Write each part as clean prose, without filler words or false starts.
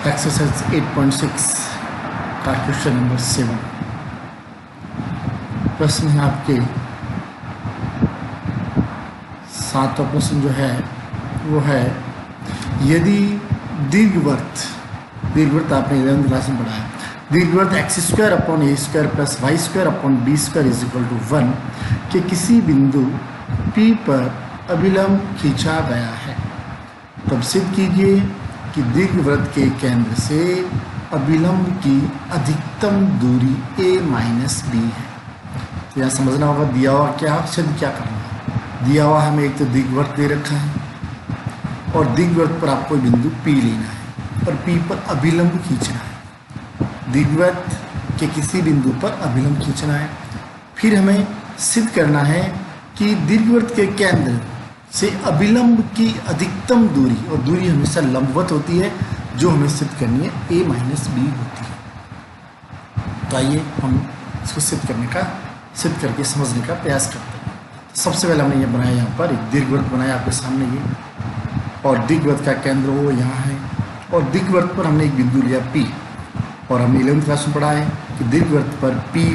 Exercise 8.6 का question number 7। प्रश्न है आपके 7वां प्रश्न जो है वो है, यदि दीर्घवृत्त आपने 11th क्लास में पढ़ा है, दीर्घवृत्त x² upon a² plus y² upon b² is equal to 1 के किसी बिंदु P पर अभिलंब खींचा गया है, तब सिद्ध कीजिए कि दीर्घवृत्त के केंद्र से अभिलंब की अधिकतम दूरी a माइनस बी है। तो यहाँ समझना होगा दिया हुआ क्या सिद्ध क्या करना है। दिया हुआ हमें एक तो दीर्घवृत्त दे रखा है और दीर्घवृत्त पर आपको बिंदु P लेना है और P पर अभिलंब खींचना है। दीर्घवृत्त के किसी बिंदु पर अभिलंब खींचना है। फिर हमें सिद्ध करना है कि दीर्घवृत्त के केंद्र से अभिलंब की अधिकतम दूरी, और दूरी हमेशा लंबवत होती है, जो हमें सिद्ध करनी है a माइनस बी होती है। तो आइए हम इसको सिद्ध करके समझने का प्रयास करते हैं। सबसे पहले हमने ये बनाया, यहाँ पर एक दीर्घवृत्त बनाया आपके सामने ये, और दीर्घवृत्त का केंद्र वो यहाँ है और दीर्घवृत्त पर हमने एक बिंदु लिया P, और हमने 11th क्लास में पढ़ा है कि दीर्घवृत्त पर P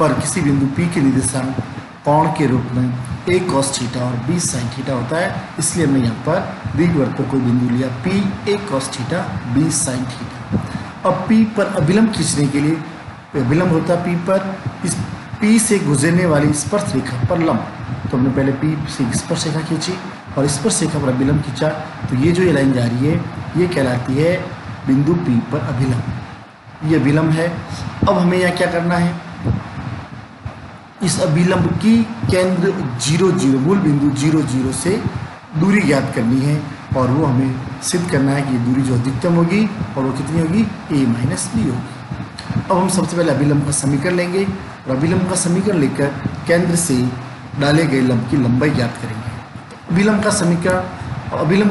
पर किसी बिंदु P के निर्देशांक कोण के रूप में a cos थीटा और b sin थीटा होता है। इसलिए हमने यहाँ पर दीर्घवृत्त पर कोई बिंदु लिया P, a cos theta b sin theta. अब P पर अभिलंब खींचने के लिए अभिलंब होता है P पर, इस P से गुजरने वाली स्पर्श रेखा पर लंब। तो हमने पहले P से स्पर्श रेखा खींची और स्पर्श रेखा पर अभिलंब खींचा, तो ये जो ये लाइन जा रही है ये कहलाती है बिंदु P पर अभिलंब। ये अभिलंब है। अब हमें यहाँ क्या करना है, इस अभिलंब की केंद्र 0,0 मूल बिंदु 0,0 से दूरी ज्ञात करनी है, और वो हमें सिद्ध करना है कि दूरी जो अधिकतम होगी और वो कितनी होगी a माइनस बी होगी। अब हम सबसे पहले अभिलंब का समीकरण लेंगे और अभिलंब का समीकरण लेकर केंद्र से डाले गए लंब की लंबाई ज्ञात करेंगे। अभिलंब का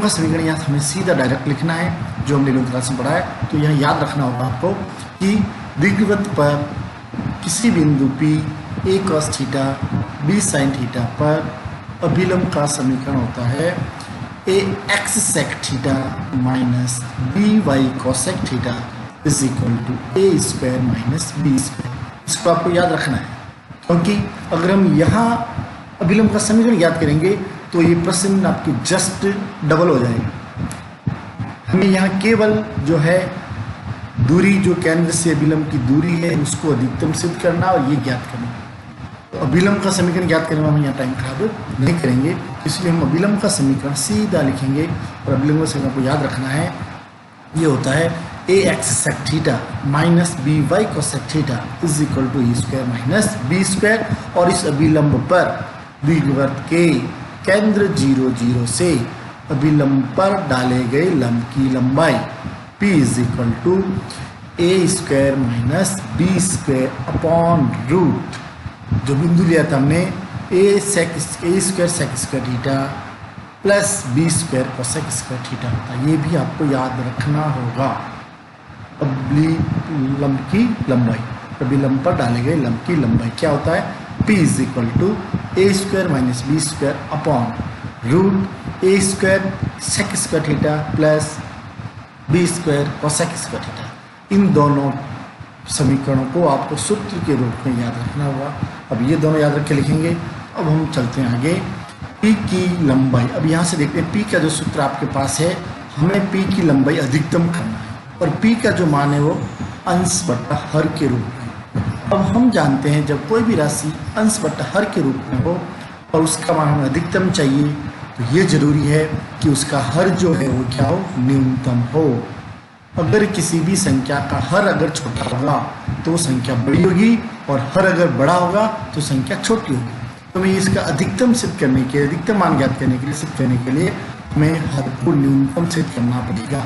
समीकरण यहाँ हमें सीधा डायरेक्ट लिखना है, जो हमने 11th क्लास में पढ़ा है। तो यहाँ याद रखना होगा आपको कि दीर्घवृत्त पर किसी बिंदु P a cos theta b sin theta पर अभिलंब का समीकरण होता है a x sec theta minus b y cosec theta is equal to a square minus b square. इसको आपको याद रखना है, क्योंकि अगर हम यहाँ अभिलंब का समीकरण याद करेंगे तो ये प्रश्न आपकी जस्ट डबल हो जाएगा। हमें यहाँ केवल जो है दूरी, जो केंद्र से अभिलंब की दूरी है, उसको अधिकतम सिद्ध करना और ये ज्ञात करना। तो अभिलंब का समीकरण ज्ञात करने में हम यहाँ टाइम खराब नहीं करेंगे, इसलिए हम अभिलंब का समीकरण सीधा लिखेंगे। और अभिलंब का समीकरण को याद रखना है, ये होता है a x sec theta minus b y cosec theta is equal to a square minus b square. और इस अभिलंब पर दीर्घवृत्त के केंद्र 0,0 से अभिलंब पर डाले गए लंब की लंबाई p is equal to a square minus b square upon root, जो बिंदु लिया था हमने a square sec square theta plus b square cosec square theta होता है। ये भी आपको याद रखना होगा। अभिलंब की लंबाई, अभिलंब पर डाले गए लंब की लंबाई क्या होता है, p is equal to a square minus b square upon root a square sec square theta plus b square cosec square theta. इन दोनों समीकरणों को आपको सूत्र के रूप में याद रखना होगा। अब ये दोनों याद रख के लिखेंगे। अब हम चलते हैं आगे। P की लंबाई, अब यहाँ से देखते हैं P का जो सूत्र आपके पास है, हमें P की लंबाई अधिकतम करना है और P का जो मान है वो अंश बट्टा हर के रूप में। अब हम जानते हैं जब कोई भी राशि अंश बट्टा हर के रूप में हो और उसका मान हमें अधिकतम चाहिए, तो ये जरूरी है कि उसका हर जो है वो क्या हो, न्यूनतम हो। अगर किसी भी संख्या का हर अगर छोटा होगा तो संख्या बड़ी होगी और हर अगर बड़ा होगा तो संख्या छोटी होगी। तो हमें इसका अधिकतम सिद्ध करने के, अधिकतम मान ज्ञात करने के लिए, सिद्ध करने के लिए हमें हर को न्यूनतम सिद्ध करना पड़ेगा।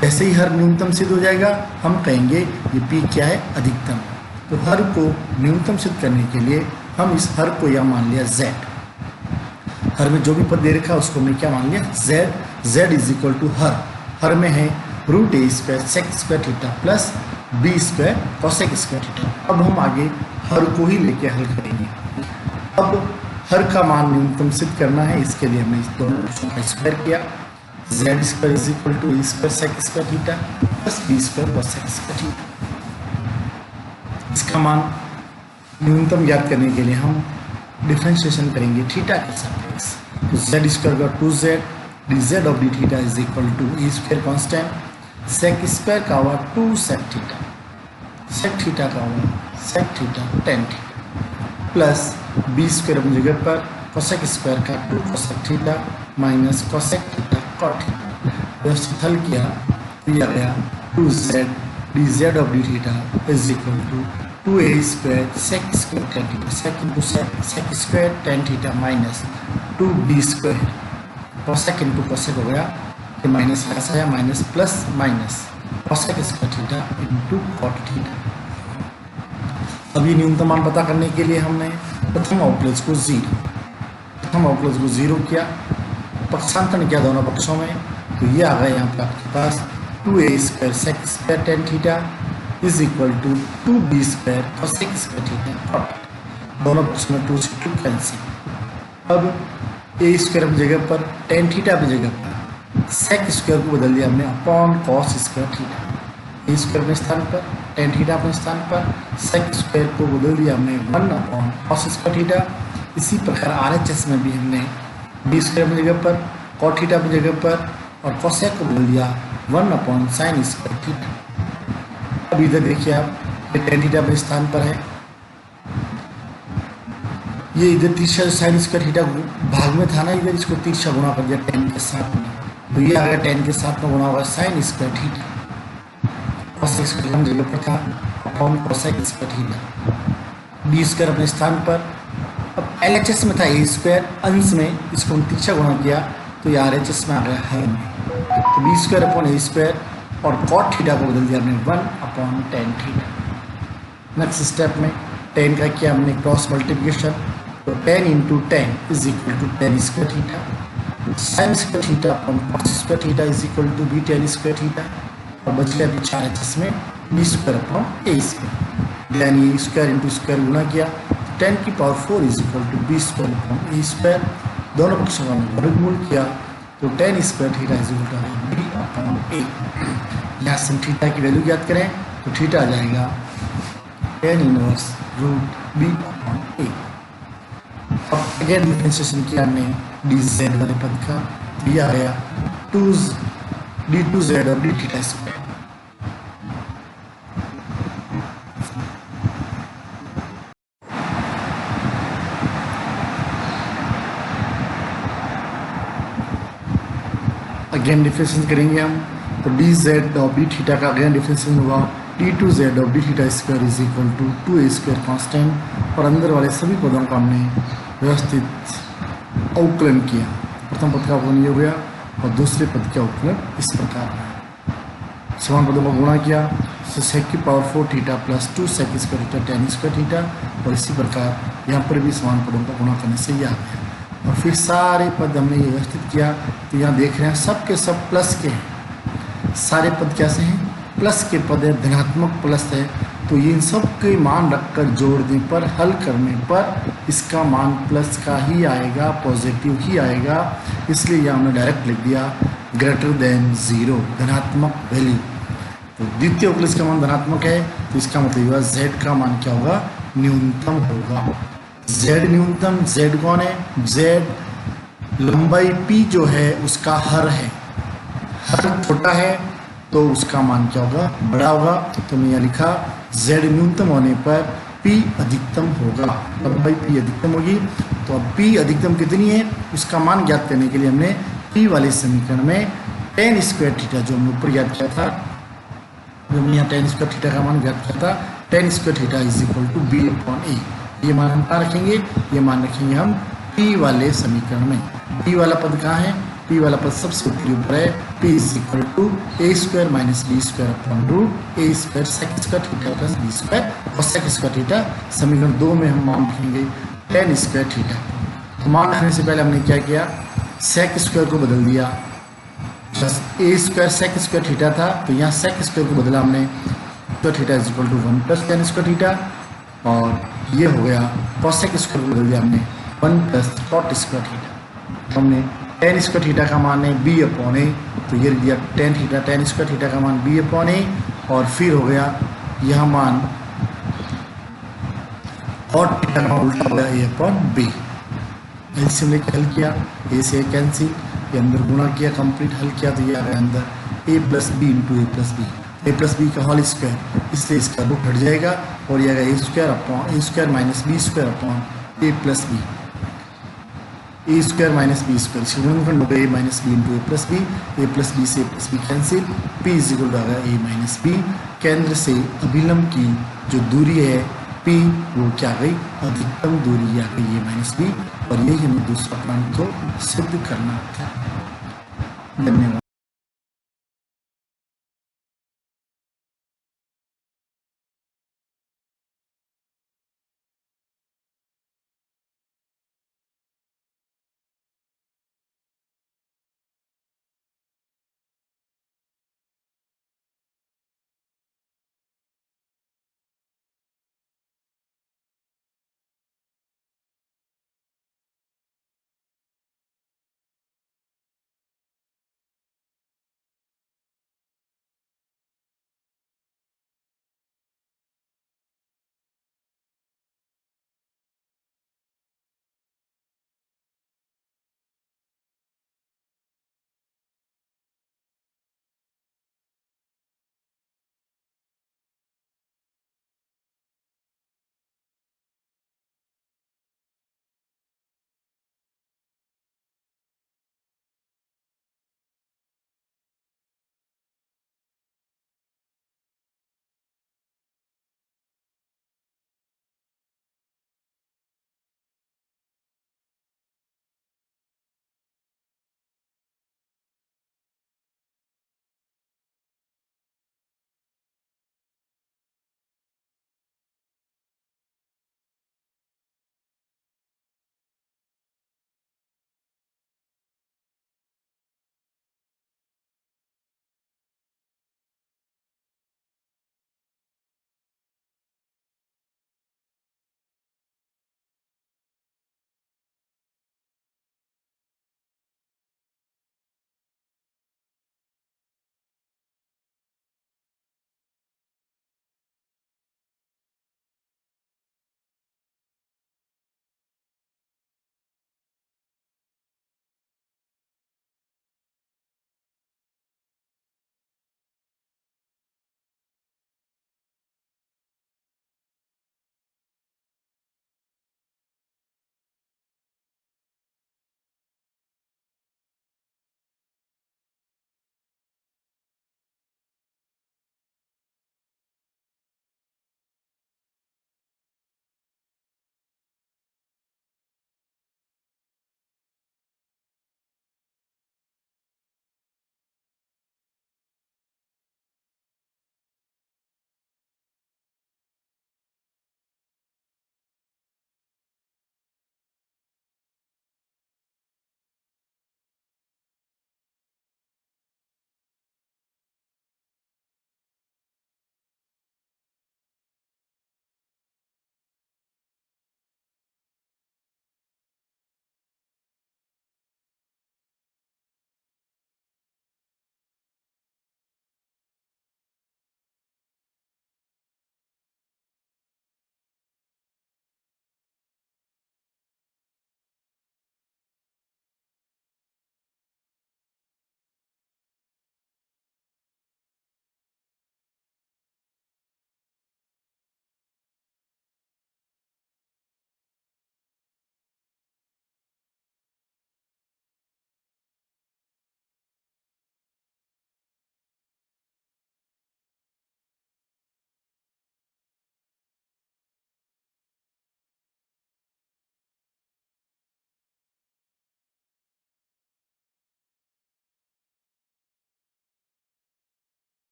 जैसे ही हर न्यूनतम सिद्ध हो जाएगा हम कहेंगे ये P क्या है, अधिकतम। तो हर को न्यूनतम सिद्ध करने के लिए हम इस हर को यह मान लिया Z। हर में जो भी पद दे रखा है उसको हमने क्या मान लिया, Z इज इक्वल टू हर में है root a square sec square theta plus b square cosec square theta. अब हम आगे हर को ही लेके हल करेंगे। अब हर का मान न्यूनतम सिद्ध करना है, इसके लिए हमने इस दोनों का स्क्वायर किया। Z square is equal to A square sec square theta plus B square cosec square theta. इसका मान न्यूनतम ज्ञात करने के लिए हम डिफरेंशिएशन करेंगे थीटा के सापेक्ष। तो जेड स्क्वायर का 2z D Z of D theta is equal to A square constant sec square का हुआ 2 सेक थीटा, सेक थीटा का हुआ sec theta tan theta plus B square अपनी जगह पर कोसेक स्क्वायर का 2 cosec theta minus cosec theta cot theta. व्यवस्थित हल किया दिया गया 2z D Z of D theta is equal to 2a square sec square tan theta sec into sec square tan theta minus 2b square cosec into cosec हो गया कि minus ऐसा है minus plus minus cosec square theta into cot theta. अभी न्यूनतम मान पता करने के लिए हमने प्रथम अवकलज को जीरो किया, पक्षांतरण किया दोनों पक्षों में, तो ये आ गया यहाँ पर आपके पास 2a square sec square tan theta is equal to 2b square cosec square theta cot. दोनों पक्षों में 2 से 2 कैंसिल। अब a स्क्वायर अपनी जगह पर टेन थीटा अपनी जगह पर सेक स्क्वायर को बदल दिया हमने अपॉन कॉस स्क्वायर थीटा। ए स्क्वायर अपने स्थान पर टेन थीटा अपने स्थान पर सेक स्क्वायर को बदल दिया हमने 1 अपॉन कॉस स्क्वायर थीटा। इसी प्रकार RHS में भी हमने बी स्क्वायर अपनी जगह पर कॉट थीटा अपनी जगह पर और कोसेक को बदल दिया 1 अपॉन साइन स्क्वायर थीटा। अब इधर देखिए आप ये टेन थीटा अपने स्थान पर है, ये इधर तीसरा साइन स्क्वायर थीटा भाग में था ना, इधर इसको तीसरा गुणा कर दिया 10 के साथ में, तो ये आ गया 10 के साथ में गुणा होगा sine square theta cosec square हम जगह पर था upon cosec square theta. B square अपने स्थान पर, अब LHS में था ए स्क्वायर, अंश में इसको हम तीसरा गुणा किया तो ये RHS में आ गया है में, तो B square upon A square और कॉट थीटा को बदल दिया हमने 1 upon tan theta. Next step में 10 का किया हमने क्रॉस मल्टीप्लिकेशन, तो 10 into 10 is equal to 10 square theta sine square theta upon cos square theta is equal to B 10 square theta और बच गया पीछे RHS में B square upon A square, यानी स्क्वायर इंटू स्क्वायर गुना किया 10 की power 4 is equal to B square upon A square. दोनों पक्षों का वर्गमूल किया तो 10 square theta is equal to B upon A. यहाँ से हम थीटा की वैल्यू ज्ञात करें तो थीटा आ जाएगा 10 इनवर्स रूट बी अपॉन ए। अब अगेन डिफरेंशिएशन किया हमने डी जेड वाले पद का, ये आ गया 2d2z और D theta square. Again differentiation करेंगे हम, तो डी जेड और डी थीटा का अगेन डिफरेंशिएशन हुआ d2z और D theta square is equal to 2a square constant और अंदर वाले सभी पदों का हमने व्यवस्थित अवकलन किया। प्रथम पद का अवकलन ये हो गया और दूसरे पद का अवकलन इस प्रकार है। समान पदों का गुणा किया तो सेक की power 4 theta plus 2 sec square theta tan square theta और इसी प्रकार यहाँ पर भी समान पदों का गुणा करने से ये आ गया। और फिर सारे पद हमने ये व्यवस्थित किया, तो यहाँ देख रहे हैं सब के सब प्लस के हैं, सारे पद कैसे हैं प्लस के पद है, धनात्मक प्लस है, तो इन सब के मान रखकर जोड़ने पर हल करने पर इसका मान प्लस का ही आएगा, पॉजिटिव ही आएगा, इसलिए यहाँ हमने डायरेक्ट लिख दिया ग्रेटर देन 0 धनात्मक वैल्यू। तो द्वितीय अवकलज का मान धनात्मक है तो इसका मतलब हुआ z का मान क्या होगा न्यूनतम होगा। z न्यूनतम, z कौन है, z लंबाई p जो है उसका हर है, हर छोटा है तो उसका मान क्या होगा बड़ा होगा। तो मैं यहाँ लिखा z न्यूनतम होने पर p अधिकतम होगा, लंबाई p अधिकतम होगी। तो अब p अधिकतम कितनी है उसका मान ज्ञात करने के लिए हमने p वाले समीकरण में टेन स्क्वायर थीटा जो हमने ऊपर ज्ञात किया था, जो हमने यहाँ टेन स्क्वायर थीटा का मान ज्ञात किया था, ten square theta is equal to B upon A. ये मान हम कहाँ रखेंगे, ये मान रखेंगे हम p वाले समीकरण में। p वाला पद कहाँ है, p वाला पद सबसे ऊपर है, p is equal to A square minus B square upon root A square sec square theta plus B square और सेक स्क्वायर थीटा। समीकरण 2 में हम मान रखेंगे टेन स्क्वायर थीटा। तो मान रखने से पहले हमने क्या किया, सेक स्क्वायर को बदल दिया, बस A square sec square theta था तो यहाँ सेक स्क्वायर को बदला हमने, तो theta is equal to 1 plus tan square theta और ये हो गया कॉसेक स्क्वायर को बदल दिया हमने 1 प्लस कॉट स्क्वायर थीटा। हमने टेन स्क्वायर थीटा का मान है बी अपॉन ए, तो ये दिया tan theta, tan square theta का मान बी अपॉन ए, और फिर हो गया यह मान और थीटा का उल्टा हो गया ए अपॉन बी। एलसीएम लेके हल किया, ए से कैंसिल, ये अंदर गुणा किया, कंप्लीट हल किया, तो ये आ गया अंदर A plus B into A plus B, A plus B का होल स्क्वायर, इसलिए इसका रूट हट जाएगा और ये आएगा A square upon A square minus B square upon A plus B, A square minus B square, इसका गुणनखंड हो गया A minus B into A plus B से A plus B cancel, P is equal to आ गया A minus B. केंद्र से अभिलंब की जो दूरी है पी वो क्या आ गई, अधिकतम दूरी आ गई ए माइनस बी, और यही हमें दूसरा प्लान को सिद्ध करना था। धन्यवाद।